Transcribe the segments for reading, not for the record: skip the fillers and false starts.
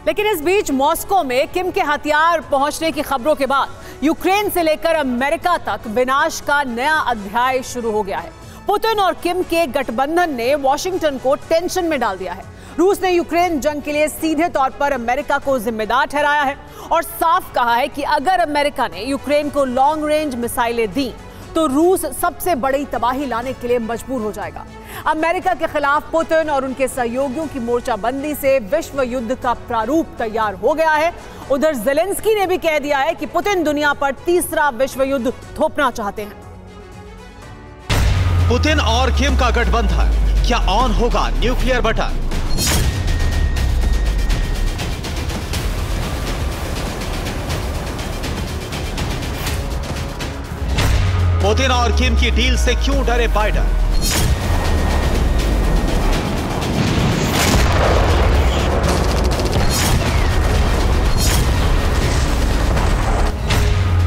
लेकिन इस बीच मॉस्को में किम के हथियार पहुंचने की खबरों के बाद यूक्रेन से लेकर अमेरिका तक विनाश का नया अध्याय शुरू हो गया है। पुतिन और किम के गठबंधन ने वॉशिंगटन को टेंशन में डाल दिया है। रूस ने यूक्रेन जंग के लिए सीधे तौर पर अमेरिका को जिम्मेदार ठहराया है और साफ कहा है कि अगर अमेरिका ने यूक्रेन को लॉन्ग रेंज मिसाइलें दी तो रूस सबसे बड़ी तबाही लाने के लिए मजबूर हो जाएगा। अमेरिका के खिलाफ पुतिन और उनके सहयोगियों की मोर्चाबंदी से विश्व युद्ध का प्रारूप तैयार हो गया है। उधर ज़ेलेंस्की ने भी कह दिया है कि पुतिन दुनिया पर तीसरा विश्व युद्ध थोपना चाहते हैं। पुतिन और किम का गठबंधन, क्या ऑन होगा न्यूक्लियर बटन? पुतिन और किम की डील से क्यों डरे बाइडेन?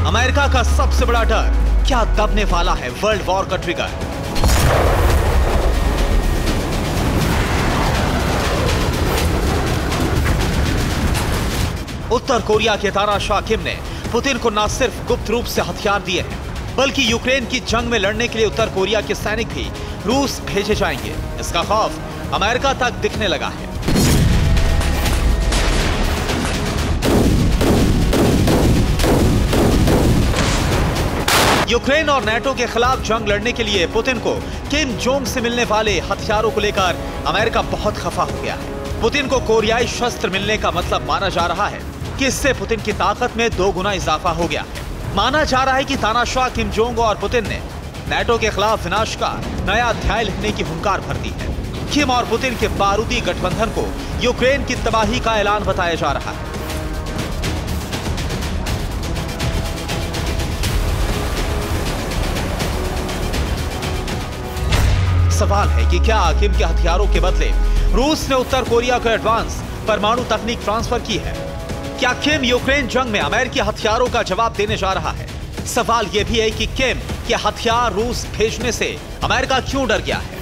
अमेरिका का सबसे बड़ा डर, क्या दबने वाला है वर्ल्ड वॉर का ट्रिगर? उत्तर कोरिया के तानाशाह किम ने पुतिन को न सिर्फ गुप्त रूप से हथियार दिए हैं, बल्कि यूक्रेन की जंग में लड़ने के लिए उत्तर कोरिया के सैनिक भी रूस भेजे जाएंगे। इसका खौफ अमेरिका तक दिखने लगा है। यूक्रेन और नाटो के खिलाफ जंग लड़ने के लिए पुतिन को किम जोंग से मिलने वाले हथियारों को लेकर अमेरिका बहुत खफा हो गया है। पुतिन को कोरियाई शस्त्र मिलने का मतलब माना जा रहा है कि इससे पुतिन की ताकत में 2 गुना इजाफा हो गया है। माना जा रहा है कि तानाशाह किम जोंग और पुतिन ने नाटो के खिलाफ विनाश का नया अध्याय लिखने की हुंकार भर दी है। किम और पुतिन के बारूदी गठबंधन को यूक्रेन की तबाही का ऐलान बताया जा रहा है। सवाल है कि क्या किम के हथियारों के बदले रूस ने उत्तर कोरिया को एडवांस परमाणु तकनीक ट्रांसफर की है? क्या किम यूक्रेन जंग में अमेरिकी हथियारों का जवाब देने जा रहा है? सवाल यह भी है कि किम के हथियार रूस भेजने से अमेरिका क्यों डर गया है?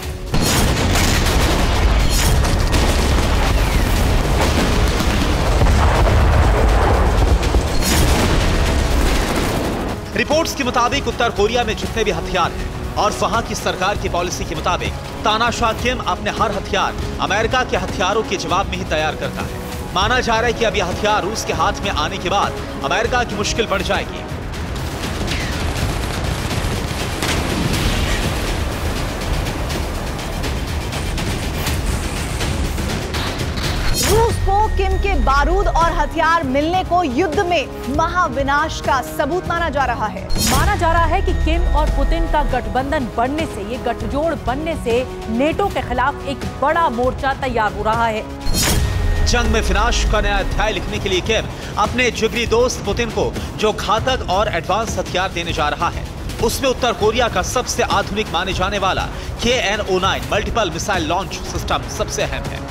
रिपोर्ट्स के मुताबिक उत्तर कोरिया में जितने भी हथियार हैं और वहां की सरकार की पॉलिसी के मुताबिक तानाशाह किम अपने हर हथियार अमेरिका के हथियारों के जवाब में ही तैयार करता है। माना जा रहा है कि अब यह हथियार रूस के हाथ में आने के बाद अमेरिका की मुश्किल बढ़ जाएगी। रूस को किम के बारूद और हथियार मिलने को युद्ध में महाविनाश का सबूत माना जा रहा है। माना जा रहा है कि किम और पुतिन का गठबंधन बढ़ने से, ये गठजोड़ बनने से नेटो के खिलाफ एक बड़ा मोर्चा तैयार हो रहा है। जंग में विनाश का नया अध्याय लिखने के लिए किम अपने जिगरी दोस्त पुतिन को जो घातक और एडवांस हथियार देने जा रहा है, उसमें उत्तर कोरिया का सबसे आधुनिक माने जाने वाला KN-09 multiple missile launch system सबसे अहम है।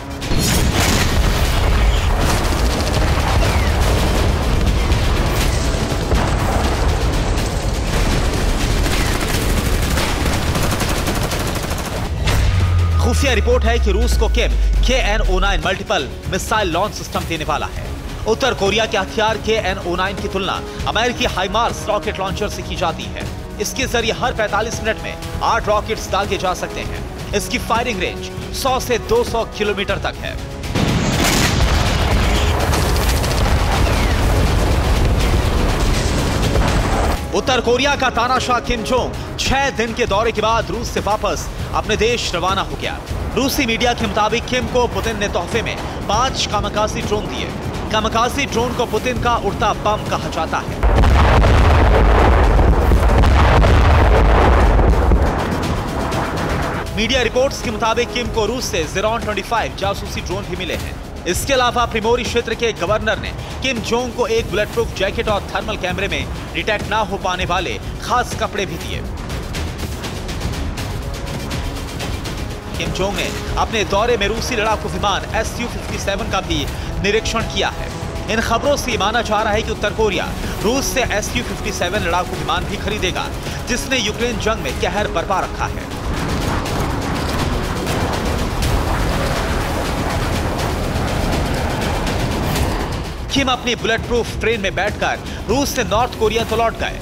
खुफिया रिपोर्ट है कि रूस को किम KN-09 multiple missile launch system देने वाला है। उत्तर कोरिया के हथियार KN-09 की तुलना अमेरिकी हाइमार्स रॉकेट लॉन्चर से की जाती है। इसके जरिए हर 45 मिनट में 8 रॉकेट्स दागे जा सकते हैं। इसकी फायरिंग रेंज 100 से 200 किलोमीटर तक है। उत्तर कोरिया का तानाशाह किम जोंग 6 दिन के दौरे के बाद रूस से वापस अपने देश रवाना हो गया। रूसी मीडिया के मुताबिक किम को पुतिन ने तोहफे में 5 कामाकाजी ड्रोन दिए। कामाकाजी ड्रोन को पुतिन का उड़ता बम कहा जाता है। मीडिया रिपोर्ट्स के मुताबिक किम को रूस से ज़ेरॉन 25 जासूसी ड्रोन भी मिले हैं। इसके अलावा प्रिमोरी क्षेत्र के गवर्नर ने किम जोंग को एक बुलेट प्रूफ जैकेट और थर्मल कैमरे में डिटेक्ट ना हो पाने वाले खास कपड़े भी दिए। किम जोंग ने अपने दौरे में रूसी लड़ाकू विमान Su-57 का भी निरीक्षण किया है। इन खबरों से माना जा रहा है कि उत्तर कोरिया रूस से Su-57 लड़ाकू विमान भी खरीदेगा, जिसने यूक्रेन जंग में कहर बरपा रखा है। किम अपनी बुलेट प्रूफ ट्रेन में बैठकर रूस से नॉर्थ कोरिया तो लौट गए।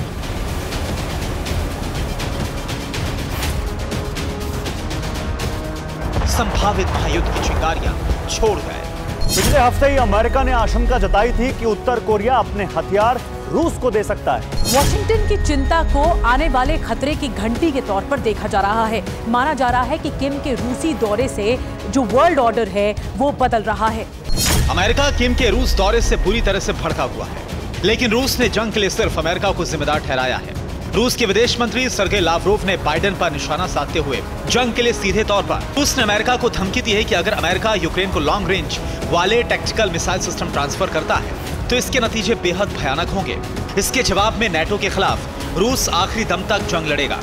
संभावित महायुद्ध की चिंगारियां छोड़ गए। पिछले हफ्ते ही अमेरिका ने आशंका जताई थी कि उत्तर कोरिया अपने हथियार रूस को दे सकता है। वॉशिंगटन की चिंता को आने वाले खतरे की घंटी के तौर पर देखा जा रहा है। माना जा रहा है कि किम के रूसी दौरे से जो वर्ल्ड ऑर्डर है वो बदल रहा है। अमेरिका किम के रूस दौरे से बुरी तरह से भड़का हुआ है, लेकिन रूस ने जंग के लिए सिर्फ अमेरिका को जिम्मेदार ठहराया है। रूस के विदेश मंत्री सर्गेई लावरोव ने बाइडेन पर निशाना साधते हुए जंग के लिए सीधे तौर पर रूस ने अमेरिका को धमकी दी है कि अगर अमेरिका यूक्रेन को लॉन्ग रेंज वाले टैक्टिकल मिसाइल सिस्टम ट्रांसफर करता है तो इसके नतीजे बेहद भयानक होंगे। इसके जवाब में नाटो के खिलाफ रूस आखिरी दम तक जंग लड़ेगा।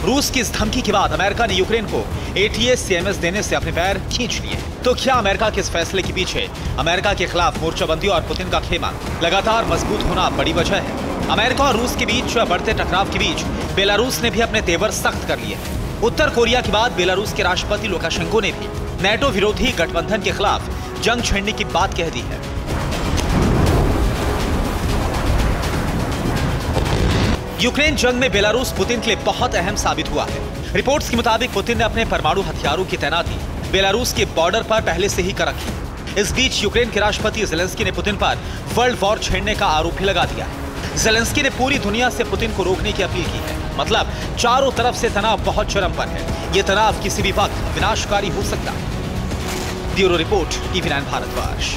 रूस की इस धमकी के बाद अमेरिका ने यूक्रेन को ATACMS देने से अपने पैर खींच लिए। तो क्या अमेरिका के इस फैसले के पीछे अमेरिका के खिलाफ मोर्चाबंदी और पुतिन का खेमा लगातार मजबूत होना बड़ी वजह है? अमेरिका और रूस के बीच बढ़ते टकराव के बीच बेलारूस ने भी अपने तेवर सख्त कर लिए। उत्तर कोरिया के बाद बेलारूस के राष्ट्रपति लुकाशेंको ने भी नाटो विरोधी गठबंधन के खिलाफ जंग छेड़ने की बात कह दी है। यूक्रेन जंग में बेलारूस पुतिन के लिए बहुत अहम साबित हुआ है। रिपोर्ट्स के मुताबिक पुतिन ने अपने परमाणु हथियारों की तैनाती बेलारूस के बॉर्डर पर पहले से ही कर रखी। इस बीच यूक्रेन के राष्ट्रपति ज़ेलेंस्की ने पुतिन पर वर्ल्ड वॉर छेड़ने का आरोप भी लगा दिया है। ज़ेलेंस्की ने पूरी दुनिया से पुतिन को रोकने की अपील की है। मतलब चारों तरफ से तनाव बहुत चरम पर है। ये तनाव किसी भी वक्त विनाशकारी हो सकता है। Bureau report, TV9 Bharatvarsh.